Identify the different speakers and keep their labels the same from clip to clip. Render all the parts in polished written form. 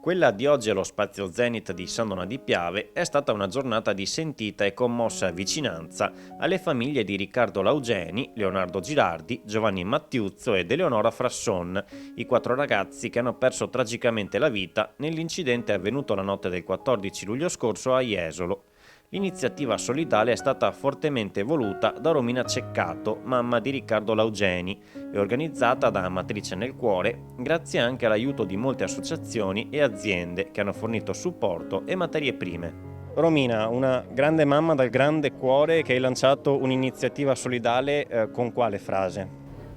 Speaker 1: Quella di oggi allo Spazio Zenit di San Donà di Piave è stata una giornata di sentita e commossa vicinanza alle famiglie di Riccardo Laugeni, Leonardo Girardi, Giovanni Mattiuzzo ed Eleonora Frasson, i 4 ragazzi che hanno perso tragicamente la vita nell'incidente avvenuto la notte del 14 luglio scorso a Jesolo. L'iniziativa solidale è stata fortemente voluta da Romina Ceccato, mamma di Riccardo Laugeni, e organizzata da Amatrice nel Cuore, grazie anche all'aiuto di molte associazioni e aziende che hanno fornito supporto e materie prime. Romina, una grande mamma dal grande cuore che hai lanciato un'iniziativa solidale con quale frase?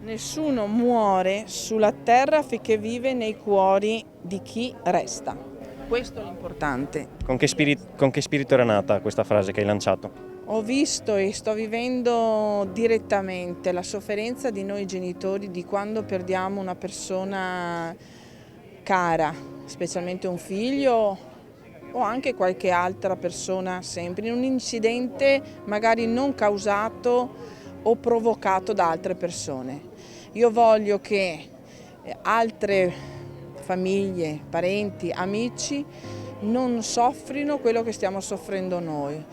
Speaker 2: Nessuno muore sulla terra finché vive nei cuori di chi resta. Questo è l'importante.
Speaker 1: Con che spirito era nata questa frase che hai lanciato?
Speaker 2: Ho visto e sto vivendo direttamente la sofferenza di noi genitori di quando perdiamo una persona cara, specialmente un figlio o anche qualche altra persona, sempre in un incidente magari non causato o provocato da altre persone. Io voglio che altre famiglie, parenti, amici non soffrino quello che stiamo soffrendo noi.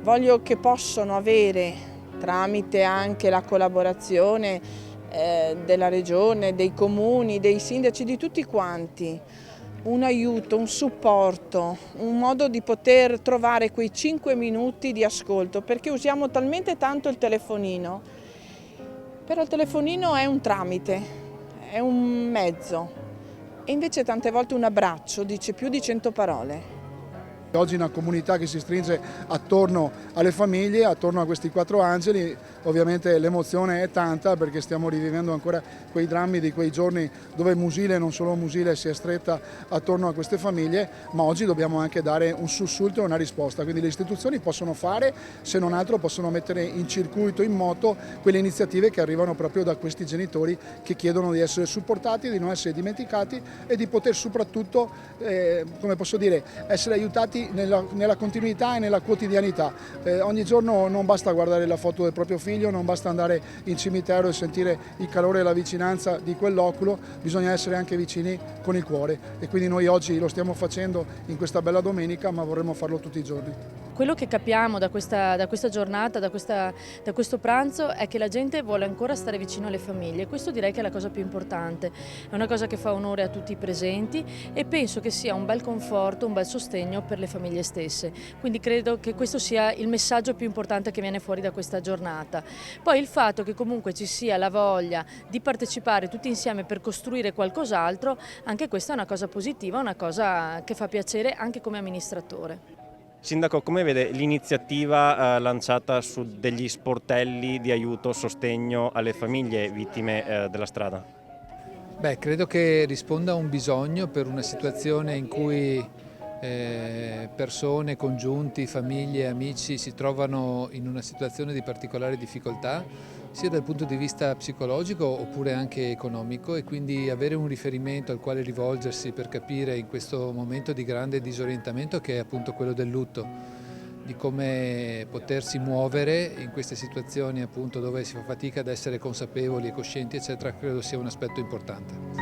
Speaker 2: Voglio che possano avere, tramite anche la collaborazione della regione, dei comuni, dei sindaci, di tutti quanti, un aiuto, un supporto, un modo di poter trovare quei 5 minuti di ascolto, perché usiamo talmente tanto il telefonino, però il telefonino è un tramite, è un mezzo. E invece tante volte un abbraccio dice più di 100 parole.
Speaker 3: Oggi una comunità che si stringe attorno alle famiglie, attorno a questi 4 angeli, ovviamente l'emozione è tanta perché stiamo rivivendo ancora quei drammi di quei giorni dove Musile, non solo Musile, si è stretta attorno a queste famiglie, ma oggi dobbiamo anche dare un sussulto e una risposta, quindi le istituzioni possono fare, se non altro possono mettere in circuito, in moto, quelle iniziative che arrivano proprio da questi genitori che chiedono di essere supportati, di non essere dimenticati e di poter soprattutto, come posso dire, essere aiutati nella continuità e nella quotidianità. Ogni giorno non basta guardare la foto del proprio figlio, non basta andare in cimitero e sentire il calore e la vicinanza di quell'oculo, bisogna essere anche vicini con il cuore e quindi noi oggi lo stiamo facendo in questa bella domenica, ma vorremmo farlo tutti i giorni.
Speaker 4: Quello che capiamo da questa giornata, da questo pranzo, è che la gente vuole ancora stare vicino alle famiglie. Questo direi che è la cosa più importante, è una cosa che fa onore a tutti i presenti e penso che sia un bel conforto, un bel sostegno per le famiglie stesse. Quindi credo che questo sia il messaggio più importante che viene fuori da questa giornata. Poi il fatto che comunque ci sia la voglia di partecipare tutti insieme per costruire qualcos'altro, anche questa è una cosa positiva, una cosa che fa piacere anche come amministratore.
Speaker 1: Sindaco, come vede l'iniziativa lanciata su degli sportelli di aiuto, sostegno alle famiglie vittime della strada?
Speaker 5: Beh, credo che risponda a un bisogno per una situazione in cui persone, congiunti, famiglie, amici si trovano in una situazione di particolare difficoltà, sia dal punto di vista psicologico oppure anche economico, e quindi avere un riferimento al quale rivolgersi per capire in questo momento di grande disorientamento, che è appunto quello del lutto, di come potersi muovere in queste situazioni appunto dove si fa fatica ad essere consapevoli e coscienti, eccetera, credo sia un aspetto importante.